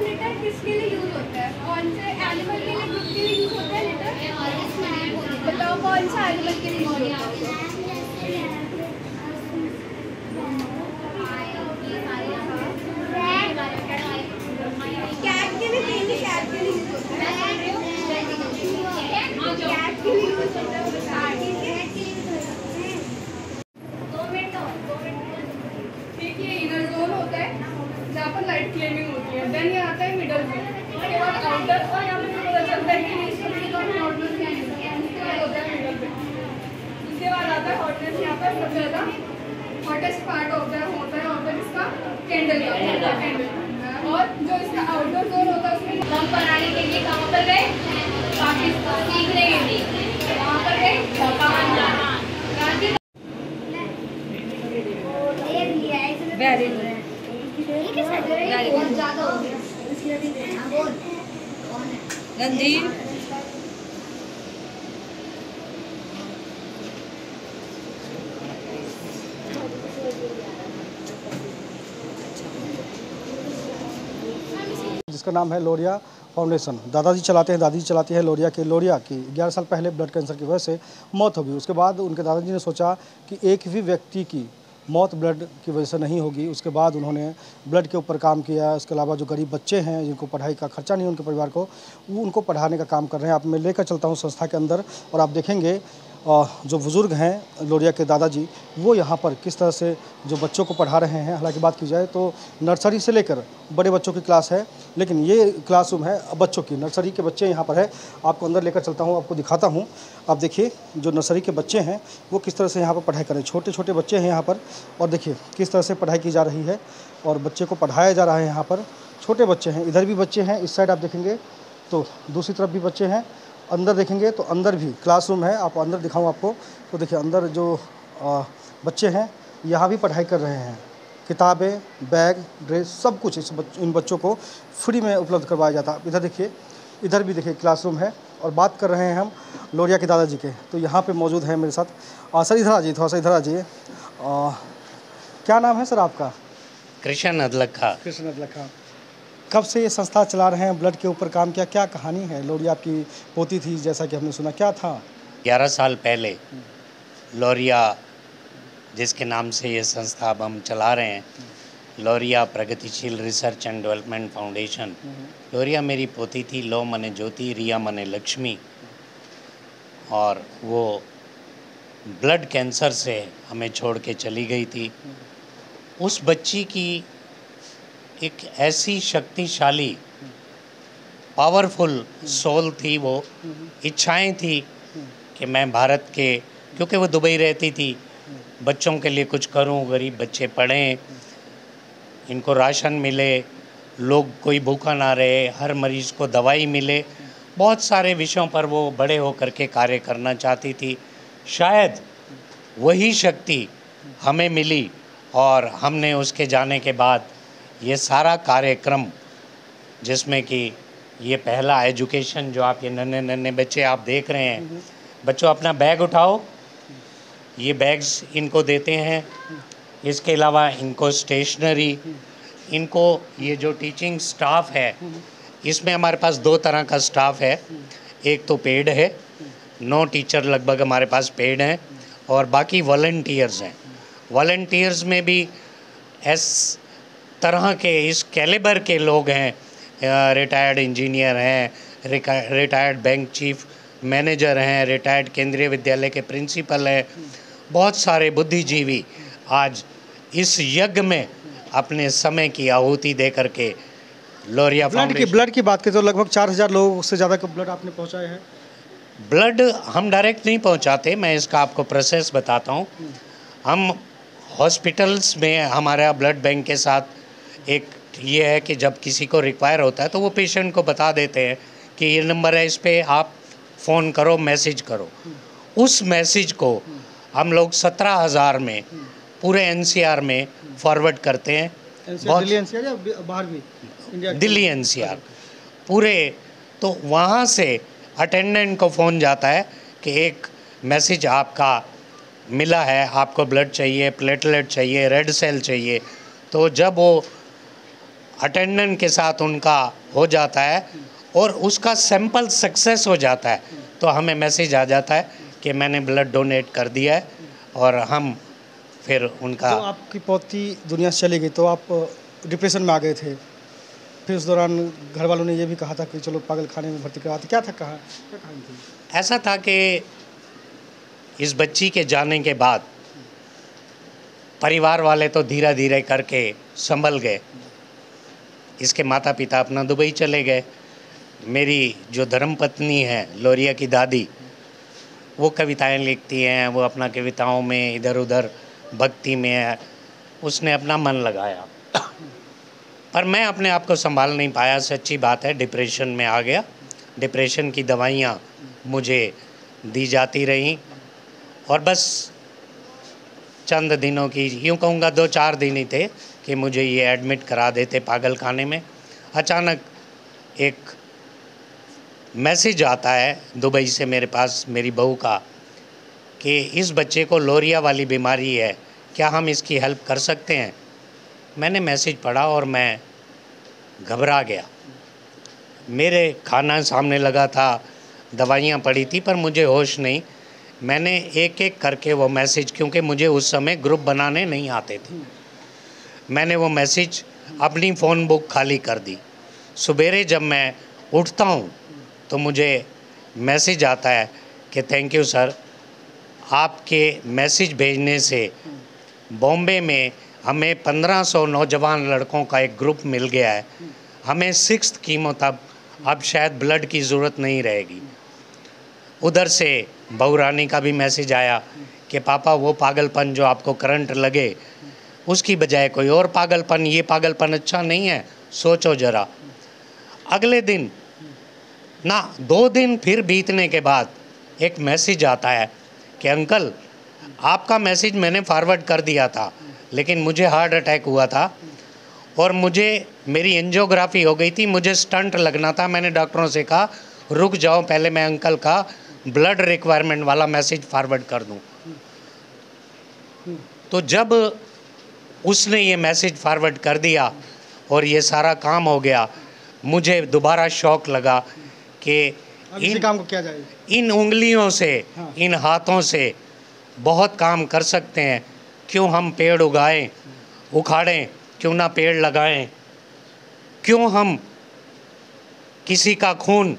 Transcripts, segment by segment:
Litre किसके लिए use होता है? कौन से एनिमल के लिए, ग्रुप के लिए यूज होता है लिटर? बताओ कौन सा एनिमल के लिए यूज होता है? कैट के लिए, मेनली कैट के लिए यूज होता है। कैट के लिए यूज होता है। देखिए इनर जोन होता है जहाँ पर लाइट क्लेमिंग होती है। देन ये आता है मिडल जोन, उसके बाद आउटर, और यहाँ पे पता चलता है कि आउटर होता है मिडल पे। उसके बाद आता है हॉटनेस। यहाँ पर सबसे ज़्यादा हॉटेस्ट पार्ट होता है इसका कैंडल का। और जो इसका आउटर जोन होता है उसमें हम बनाने के लिए कहाँ पर गए? पाकिस्तान सीखने के लिए वहाँ पर गए। वेरी गंजीर जिसका नाम है लोरिया फाउंडेशन। दादाजी चलाते हैं, दादी चलाती है लोरिया की 11 साल पहले ब्लड कैंसर की वजह से मौत हो गई। उसके बाद उनके दादाजी ने सोचा कि एक भी व्यक्ति की मौत ब्लड की वजह से नहीं होगी। उसके बाद उन्होंने ब्लड के ऊपर काम किया। इसके अलावा जो गरीब बच्चे हैं जिनको पढ़ाई का खर्चा नहीं उनके परिवार को, वो उनको पढ़ाने का काम कर रहे हैं। आप मैं लेकर चलता हूँ संस्था के अंदर और आप देखेंगे जो बुज़ुर्ग हैं लोरिया के दादाजी, वो यहाँ पर किस तरह से जो बच्चों को पढ़ा रहे हैं। हालांकि बात की जाए तो नर्सरी से लेकर बड़े बच्चों की क्लास है, लेकिन ये क्लासरूम है बच्चों की। नर्सरी के बच्चे यहाँ पर है, आपको अंदर लेकर चलता हूँ, आपको दिखाता हूँ। आप देखिए जो नर्सरी के बच्चे हैं वो किस तरह से यहाँ पर पढ़ाई कर रहे हैं। छोटे छोटे बच्चे हैं यहाँ पर, और देखिए किस तरह से पढ़ाई की जा रही है और बच्चे को पढ़ाया जा रहा है। यहाँ पर छोटे बच्चे हैं, इधर भी बच्चे हैं, इस साइड आप देखेंगे तो दूसरी तरफ भी बच्चे हैं। अंदर देखेंगे तो अंदर भी क्लासरूम है, आप अंदर दिखाऊं आपको तो देखिए अंदर जो बच्चे हैं यहाँ भी पढ़ाई कर रहे हैं। किताबें, बैग, ड्रेस सब कुछ इन बच्चों को फ्री में उपलब्ध करवाया जाता है। इधर देखिए, इधर भी देखिए क्लासरूम है। और बात कर रहे हैं हम लोरिया के दादाजी के, तो यहाँ पे मौजूद है मेरे साथ। सर इधर आ जाइए, थोड़ा सा इधर आ जाइए। क्या नाम है सर आपका? कृष्ण अदलखा। कृष्ण अदलखा। कब से ये संस्था चला रहे हैं, ब्लड के ऊपर काम किया, क्या कहानी है? लोरिया आपकी पोती थी जैसा कि हमने सुना, क्या था? 11 साल पहले लोरिया जिसके नाम से ये संस्था अब हम चला रहे हैं, लोरिया प्रगतिशील रिसर्च एंड डेवलपमेंट फाउंडेशन। लोरिया मेरी पोती थी, लो मने ज्योति, रिया मने लक्ष्मी, और वो ब्लड कैंसर से हमें छोड़ के चली गई थी। उस बच्ची की एक ऐसी शक्तिशाली पावरफुल सोल थी, वो इच्छाएं थी कि मैं भारत के, क्योंकि वो दुबई रहती थी, बच्चों के लिए कुछ करूं, गरीब बच्चे पढ़ें, इनको राशन मिले, लोग कोई भूखा ना रहे, हर मरीज को दवाई मिले। बहुत सारे विषयों पर वो बड़े होकर के कार्य करना चाहती थी। शायद वही शक्ति हमें मिली और हमने उसके जाने के बाद ये सारा कार्यक्रम, जिसमें कि ये पहला एजुकेशन, जो आप ये नन्हे नन्हे बच्चे आप देख रहे हैं, बच्चों अपना बैग उठाओ, ये बैग्स इनको देते हैं। इसके अलावा इनको स्टेशनरी, इनको ये जो टीचिंग स्टाफ है, इसमें हमारे पास 2 तरह का स्टाफ है। एक तो पेड है, 9 टीचर लगभग हमारे पास पेड हैं, और बाकी वॉलंटियर्स हैं। वॉलंटियर्स में भी इस तरह के, इस कैलिबर के लोग हैं। रिटायर्ड इंजीनियर हैं, रिटायर्ड बैंक चीफ मैनेजर हैं, रिटायर्ड केंद्रीय विद्यालय के प्रिंसिपल हैं। बहुत सारे बुद्धिजीवी आज इस यज्ञ में अपने समय की आहुति दे करके लोरिया फाउंडेशन। ब्लड की बात करें तो लगभग 4000 लोगों से ज़्यादा का ब्लड आपने पहुंचाया है। ब्लड हम डायरेक्ट नहीं पहुंचाते, मैं इसका आपको प्रोसेस बताता हूं। हम हॉस्पिटल्स में, हमारा ब्लड बैंक के साथ एक ये है कि जब किसी को रिक्वायर होता है तो वो पेशेंट को बता देते हैं कि ये नंबर है, इस पे आप फ़ोन करो, मैसेज करो। उस मैसेज को हम लोग 17,000 में पूरे एनसीआर में फॉरवर्ड करते हैं। दिल्ली एनसीआर या बाहर भी इंडिया? दिल्ली एनसीआर पूरे। तो वहाँ से अटेंडेंट को फ़ोन जाता है कि एक मैसेज आपका मिला है, आपको ब्लड चाहिए, प्लेटलेट चाहिए, रेड सेल चाहिए। तो जब वो अटेंडेंट के साथ उनका हो जाता है और उसका सैंपल सक्सेस हो जाता है, तो हमें मैसेज आ जाता है कि मैंने ब्लड डोनेट कर दिया है। और हम फिर उनका तो आपकी पोती दुनिया से चली गई तो आप डिप्रेशन में आ गए थे, फिर उस दौरान घर वालों ने ये भी कहा था कि चलो पागल खाने में भर्ती कराते, क्या था, क्या कहानी थी? ऐसा था कि इस बच्ची के जाने के बाद परिवार वाले तो धीरे धीरे करके संभल गए। इसके माता पिता अपना दुबई चले गए। मेरी जो धर्मपत्नी है, लोरिया की दादी, वो कविताएं लिखती हैं, वो अपना कविताओं में इधर उधर भक्ति में है, उसने अपना मन लगाया। पर मैं अपने आप को संभाल नहीं पाया, सच्ची बात है, डिप्रेशन में आ गया। डिप्रेशन की दवाइयाँ मुझे दी जाती रहीं और बस चंद दिनों की, यूँ कहूँगा 2-4 दिन ही थे कि मुझे ये एडमिट करा देते पागल खाने में। अचानक एक मैसेज आता है दुबई से मेरे पास, मेरी बहू का, कि इस बच्चे को लोरिया वाली बीमारी है, क्या हम इसकी हेल्प कर सकते हैं। मैंने मैसेज पढ़ा और मैं घबरा गया। मेरे खाना सामने लगा था, दवाइयाँ पड़ी थी, पर मुझे होश नहीं। मैंने एक एक करके वो मैसेज, क्योंकि मुझे उस समय ग्रुप बनाने नहीं आते थे, मैंने वो मैसेज अपनी फ़ोन बुक खाली कर दी। सवेरे जब मैं उठता हूँ तो मुझे मैसेज आता है कि थैंक यू सर, आपके मैसेज भेजने से बॉम्बे में हमें 1500 नौजवान लड़कों का एक ग्रुप मिल गया है, हमें 6th कीमो तक अब शायद ब्लड की ज़रूरत नहीं रहेगी। उधर से बहू रानी का भी मैसेज आया कि पापा वो पागलपन जो आपको करंट लगे उसकी बजाय कोई और पागलपन, ये पागलपन अच्छा नहीं है, सोचो ज़रा। अगले दिन ना 2 दिन फिर बीतने के बाद एक मैसेज आता है कि अंकल आपका मैसेज मैंने फॉरवर्ड कर दिया था, लेकिन मुझे हार्ट अटैक हुआ था और मुझे मेरी एंजियोग्राफी हो गई थी, मुझे स्टंट लगना था। मैंने डॉक्टरों से कहा रुक जाओ, पहले मैं अंकल का ब्लड रिक्वायरमेंट वाला मैसेज फॉरवर्ड कर दूं। तो जब उसने ये मैसेज फॉरवर्ड कर दिया और ये सारा काम हो गया, मुझे दोबारा शौक लगा कि इस काम को किया जाए। इन उंगलियों से, हाँ। इन हाथों से बहुत काम कर सकते हैं। क्यों हम पेड़ उगाएं, उखाड़ें, क्यों ना पेड़ लगाएं, क्यों हम किसी का खून,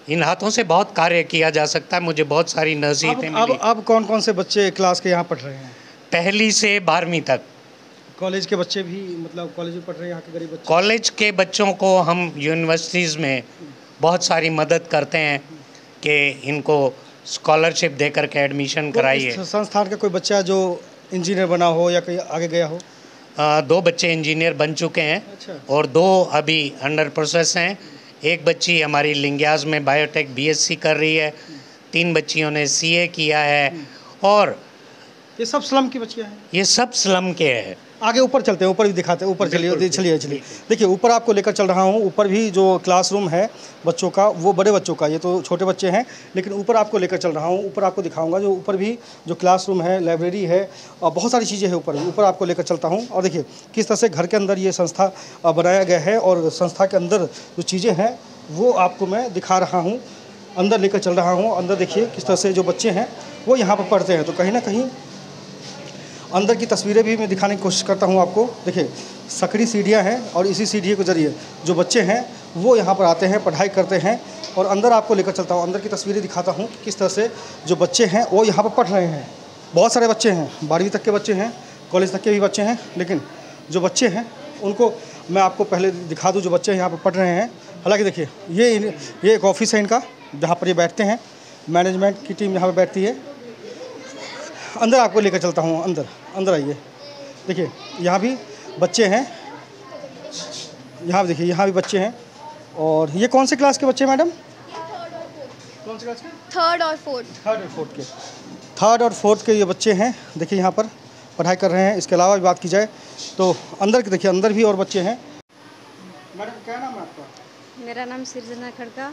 इन हाथों से बहुत कार्य किया जा सकता है। मुझे बहुत सारी नसीहतें मिली। अब कौन कौन से बच्चे क्लास के यहाँ पढ़ रहे हैं? 1ली से 12वीं तक। कॉलेज के बच्चे भी, मतलब कॉलेज में पढ़ रहे हैं यहाँ के गरीब बच्चे? कॉलेज के बच्चों को हम यूनिवर्सिटीज़ में बहुत सारी मदद करते हैं कि इनको स्कॉलरशिप दे करके एडमिशन कराइए। इस संस्थान का कोई बच्चा जो इंजीनियर बना हो या कहीं आगे गया हो? 2 बच्चे इंजीनियर बन चुके हैं। अच्छा। और 2 अभी अंडर प्रोसेस हैं। एक बच्ची हमारी लिंग्याज में बायोटेक बीएससी कर रही है, 3 बच्चियों ने सीए किया है। और ये सब स्लम की बच्चियाँ हैं? ये सब स्लम के हैं। आगे ऊपर चलते हैं, ऊपर भी दिखाते हैं, ऊपर चलिए चलिए। देखिए ऊपर आपको लेकर चल रहा हूँ। ऊपर भी जो क्लासरूम है बच्चों का, वो बड़े बच्चों का, ये तो छोटे बच्चे हैं, लेकिन ऊपर आपको लेकर चल रहा हूँ। ऊपर आपको दिखाऊंगा जो ऊपर भी जो क्लासरूम है, लाइब्रेरी है और बहुत सारी चीज़ें हैं ऊपर आपको लेकर चलता हूँ। और देखिए किस तरह से घर के अंदर ये संस्था बनाया गया है और संस्था के अंदर जो चीज़ें हैं वो आपको मैं दिखा रहा हूँ, अंदर लेकर चल रहा हूँ। अंदर देखिए किस तरह से जो बच्चे हैं वो यहाँ पर पढ़ते हैं। तो कहीं ना कहीं अंदर की तस्वीरें भी मैं दिखाने की कोशिश करता हूँ आपको। देखिए सकड़ी सीढ़ियाँ हैं और इसी सीढ़ी के ज़रिए जो बच्चे हैं वो यहाँ पर आते हैं, पढ़ाई करते हैं। और अंदर आपको लेकर चलता हूँ, अंदर की तस्वीरें दिखाता हूँ किस तरह से जो बच्चे हैं वो यहाँ पर पढ़ रहे हैं। बहुत सारे बच्चे हैं, 12वीं तक के बच्चे हैं, कॉलेज तक के भी बच्चे हैं, लेकिन जो बच्चे हैं उनको मैं आपको पहले दिखा दूँ जो बच्चे यहाँ पर पढ़ रहे हैं। हालाँकि देखिए ये एक ऑफिस है इनका, जहाँ पर ये बैठते हैं, मैनेजमेंट की टीम यहाँ पर बैठती है। अंदर आपको लेकर चलता हूँ, अंदर आइए। देखिए यहाँ भी बच्चे हैं, यहाँ देखिए यहाँ भी बच्चे हैं। और ये कौन से क्लास के बच्चे हैं मैडम? कौन से क्लास के? थर्ड और फोर्थ। थर्ड और फोर्थ के ये बच्चे हैं, देखिए यहाँ पर पढ़ाई कर रहे हैं। इसके अलावा भी बात की जाए तो अंदर की देखिए, अंदर भी और बच्चे हैं। मैडम क्या नाम है आपका? मेरा नाम सृजना खड़का।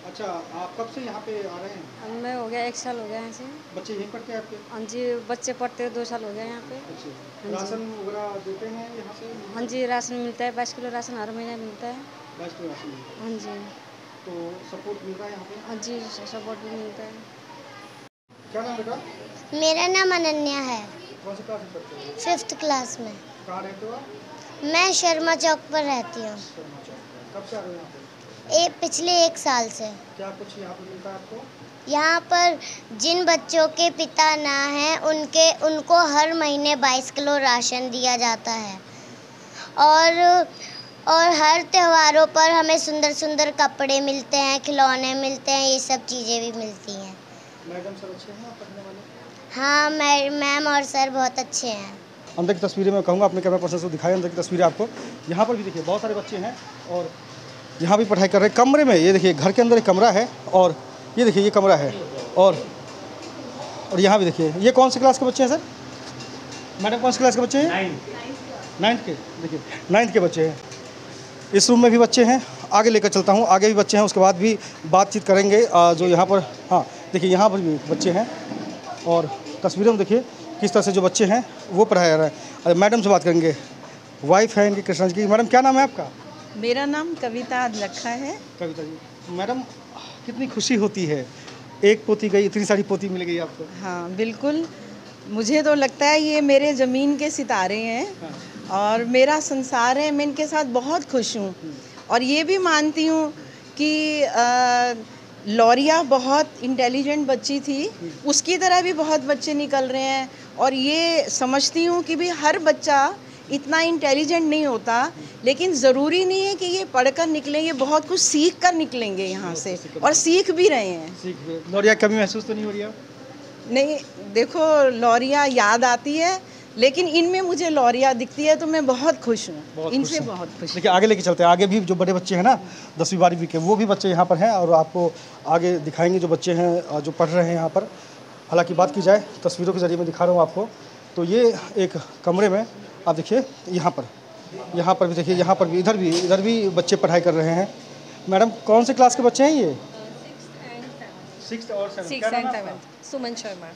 अच्छा, आप कब से यहाँ पे आ रहे हैं? मैं हो गया 1 साल हो गया यहाँ से। बच्चे यहीं पढ़ते हैं आपके? हाँ जी, बच्चे पढ़ते 2 साल हो गया यहाँ पे। अच्छा, राशन वगैरह देते हैं यहाँ से? हाँ जी, राशन मिलता है, 22 किलो राशन हर महीने मिलता है। 22 किलो राशन मिलता है। हाँ जी। तो सपोर्ट मिल रहा है यहाँ पे? हाँ जी, सपोर्ट भी मिलता है। क्या नाम बेटा? मेरा नाम अनन्या है, कौन सी क्लास में पढ़ते हो? 5th क्लास में। कहाँ रहते हो आप? मैं शर्मा चौक पर रहती हूँ। शर्मा चौक। कब से आ रहे हो यहाँ पे? पिछले 1 साल से। क्या कुछ यहाँ पे मिलता है आपको? यहाँ पर जिन बच्चों के पिता ना हैं उनको हर महीने 22 किलो राशन दिया जाता है और हर त्योहारों पर हमें सुंदर सुंदर कपड़े मिलते हैं, खिलौने मिलते हैं, ये सब चीज़ें भी मिलती हैं। मैडम सर अच्छे हैं पढ़ने वाले? हाँ, मैम और सर बहुत अच्छे हैं। अंदर की तस्वीरें मैं कहूँगा अपने कैमरा पर्सन से दिखाएं। अंदर की तस्वीरें आपको यहाँ पर भी देखिए, बहुत सारे बच्चे हैं और यहाँ भी पढ़ाई कर रहे हैं। कमरे में ये देखिए, घर के अंदर एक कमरा है और ये देखिए ये कमरा है और यहाँ भी देखिए। ये कौन सी क्लास के बच्चे हैं सर? मैडम कौन सी क्लास के बच्चे हैं? 9th के। देखिए 9th के बच्चे हैं। इस रूम में भी बच्चे हैं, आगे लेकर चलता हूँ। आगे भी बच्चे हैं, उसके बाद भी बातचीत करेंगे जो यहाँ पर। हाँ देखिए, यहाँ पर भी बच्चे हैं और तस्वीरों में देखिए किस तरह से जो बच्चे हैं वो पढ़ाया जा रहा है। मैडम से बात करेंगे, वाइफ है इनकी कृष्णा जी की। मैडम क्या नाम है आपका? मेरा नाम कविता रखा है। कविता जी, मैडम कितनी खुशी होती है, एक पोती गई, इतनी सारी पोती मिल गई आपको। हाँ बिल्कुल, मुझे तो लगता है ये मेरे ज़मीन के सितारे हैं और मेरा संसार है। मैं इनके साथ बहुत खुश हूँ और ये भी मानती हूँ कि लौरिया बहुत इंटेलिजेंट बच्ची थी, उसकी तरह भी बहुत बच्चे निकल रहे हैं और ये समझती हूँ कि भी हर बच्चा इतना इंटेलिजेंट नहीं होता, लेकिन ज़रूरी नहीं है कि ये पढ़कर निकलेंगे, बहुत कुछ सीख कर निकलेंगे यहाँ से और सीख भी रहे हैं। लौरिया कमी महसूस तो नहीं हो रही है? नहीं, देखो लौरिया याद आती है लेकिन इनमें मुझे लौरिया दिखती है तो मैं बहुत खुश हूँ, इनसे बहुत खुश। देखिए आगे लेके चलते हैं। आगे भी जो बड़े बच्चे हैं ना 10वीं 12वीं के, वो भी बच्चे यहाँ पर हैं और आपको आगे दिखाएंगे जो बच्चे हैं जो पढ़ रहे हैं यहाँ पर। हालांकि बात की जाए तस्वीरों के ज़रिए मैं दिखा रहा हूँ आपको, तो ये एक कमरे में आप देखिए, यहाँ पर भी देखिए, यहाँ पर भी, इधर भी बच्चे पढ़ाई कर रहे हैं। मैडम कौन से क्लास के बच्चे हैं ये? 6th और 7th। सुमन शर्मा।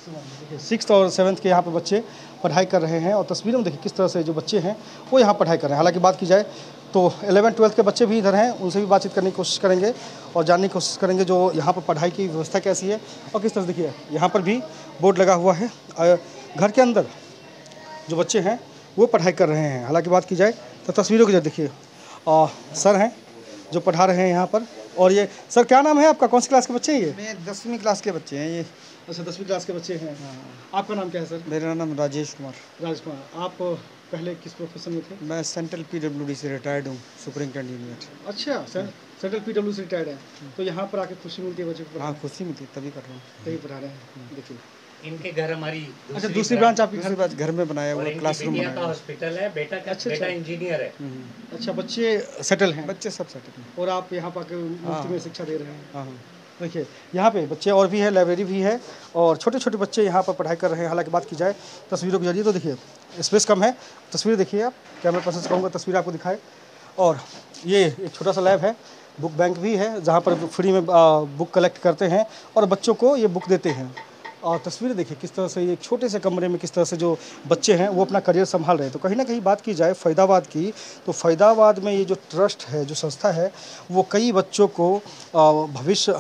6th और 7th के यहाँ पे बच्चे पढ़ाई कर रहे हैं और तस्वीरों में देखिए किस तरह से जो बच्चे हैं वो यहाँ पढ़ाई कर रहे हैं। हालांकि बात की जाए तो 11th 12th के बच्चे भी इधर हैं, उनसे भी बातचीत करने की कोशिश करेंगे और जानने की कोशिश करेंगे जो यहाँ पर पढ़ाई की व्यवस्था कैसी है और किस तरह से। देखिए यहाँ पर भी बोर्ड लगा हुआ है। घर के अंदर जो बच्चे हैं वो पढ़ाई कर रहे हैं। हालांकि बात की जाए तो तस्वीरों की जगह देखिए सर हैं जो पढ़ा रहे हैं यहाँ पर। और ये सर क्या नाम है आपका, कौन सी क्लास के बच्चे हैं ये? मैं 10वीं क्लास के बच्चे हैं ये। अच्छा 10वीं क्लास के बच्चे हैं। आपका नाम क्या है सर? मेरा नाम राजेश कुमार। राजेश कुमार। आप पहले किस प्रोफेशन में थे? मैं सेंट्रल PWD से रिटायर्ड हूँ, सुपरिटेंडेंट यूनिट। अच्छा सर, सेंट्रल PW से रिटायर्ड है, तो यहाँ पर आके खुशी मिलती है बच्चों को? हाँ खुशी मिलती है, तभी कर रहा हूँ। तभी पढ़ा रहे हैं। देखिए इनके घर हमारी अच्छा दूसरी ब्रांच आपके दूसरी बात घर में बनाया हुआ क्लासरूम का बनाया। हॉस्पिटल है, बेटा का अच्छा, बेटा अच्छा। इंजीनियर है। अच्छा बच्चे सेटल हैं बच्चे सब सेटल हैं। और आप यहाँ पर मुफ्त में शिक्षा दे रहे हैं। हाँ देखिए यहाँ पे बच्चे और भी है, लाइब्रेरी भी है और छोटे छोटे बच्चे यहाँ पर पढ़ाई कर रहे हैं। हालांकि बात की जाए तस्वीरों के जरिए तो देखिए स्पेस कम है, तस्वीर देखिए आप, कैमरा पर्सन से कहूँगा तस्वीर आपको दिखाए। और ये एक छोटा सा लैब है, बुक बैंक भी है जहाँ पर फ्री में बुक कलेक्ट करते हैं और बच्चों को ये बुक देते हैं। और तस्वीरें देखिए किस तरह से एक छोटे से कमरे में किस तरह से जो बच्चे हैं वो अपना करियर संभाल रहे हैं। तो कहीं ना कहीं बात की जाए फरीदाबाद की, तो फरीदाबाद में ये जो ट्रस्ट है, जो संस्था है, वो कई बच्चों को भविष्य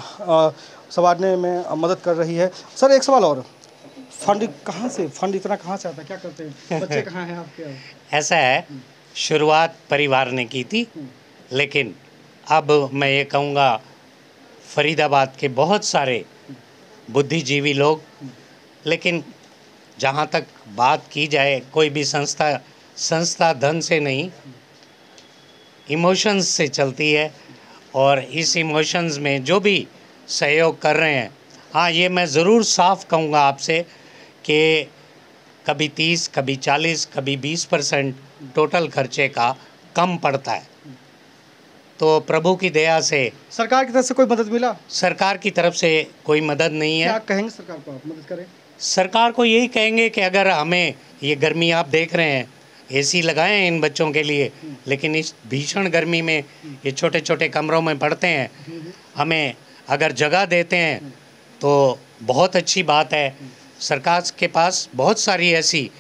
संवारने में मदद कर रही है। सर एक सवाल और, फंड कहाँ से, फंड इतना कहाँ से आता है, क्या करते हैं, बच्चे कहाँ हैं आपके? ऐसा है, शुरुआत परिवार ने की थी, लेकिन अब मैं ये कहूँगा फरीदाबाद के बहुत सारे बुद्धिजीवी लोग, लेकिन जहाँ तक बात की जाए कोई भी संस्था धन से नहीं, इमोशंस से चलती है और इस इमोशंस में जो भी सहयोग कर रहे हैं, हाँ ये मैं ज़रूर साफ कहूँगा आपसे कि कभी 30, कभी 40, कभी 20% टोटल खर्चे का कम पड़ता है। तो प्रभु की दया से सरकार की तरफ से कोई मदद मिला? सरकार की तरफ से कोई मदद नहीं क्या है। कहेंगे सरकार को, आप मदद करें? सरकार को यही कहेंगे कि अगर हमें ये गर्मी आप देख रहे हैं, एसी लगाए हैं इन बच्चों के लिए, लेकिन इस भीषण गर्मी में ये छोटे छोटे कमरों में पढ़ते हैं, हमें अगर जगह देते हैं तो बहुत अच्छी बात है। सरकार के पास बहुत सारी ऐसी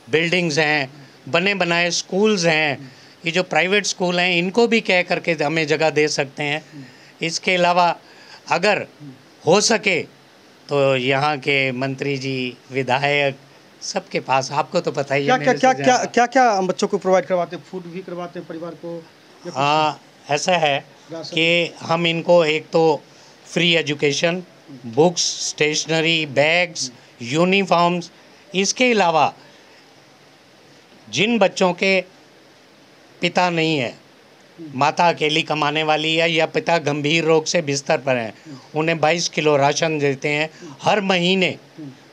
बिल्डिंग्स हैं, बने बनाए स्कूल्स हैं, ये जो प्राइवेट स्कूल हैं इनको भी कह करके हमें जगह दे सकते हैं। इसके अलावा अगर हो सके तो यहाँ के मंत्री जी, विधायक, सबके पास, आपको तो पता ही है क्या क्या मेरे क्या से क्या ज़्यादा। क्या क्या हम बच्चों को प्रोवाइड करवाते हैं? फूड भी करवाते हैं परिवार को या कुछ? हाँ, ऐसा है राशन? कि हम इनको एक तो free education, books, stationery, bags, uniforms, इसके अलावा जिन बच्चों के पिता नहीं है, माता अकेली कमाने वाली है या पिता गंभीर रोग से बिस्तर पर हैं, उन्हें 22 किलो राशन देते हैं हर महीने,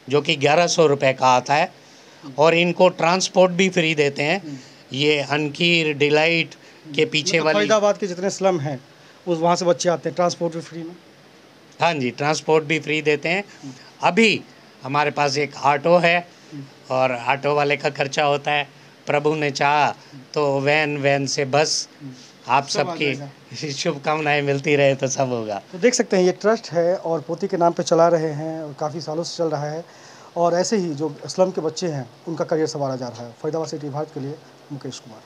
जो कि 1100 रुपये का आता है, और इनको ट्रांसपोर्ट भी फ्री देते हैं। ये अनकीर, डिलाइट के पीछे मतलब वाली, फरीदाबाद के जितने स्लम हैं उस वहाँ से बच्चे आते हैं, ट्रांसपोर्ट भी फ्री में? हाँ जी, ट्रांसपोर्ट भी फ्री देते हैं। अभी हमारे पास एक ऑटो है और ऑटो वाले का खर्चा होता है। प्रभु ने चाहा तो वैन से बस, आप सब आ सबकी शुभकामनाएं मिलती रहे तो सब होगा। तो देख सकते हैं ये ट्रस्ट है और पोती के नाम पे चला रहे हैं और काफ़ी सालों से चल रहा है, और ऐसे ही जो स्लम के बच्चे हैं उनका करियर संवारा जा रहा है। फरीदाबाद सिटी भारत के लिए मुकेश कुमार।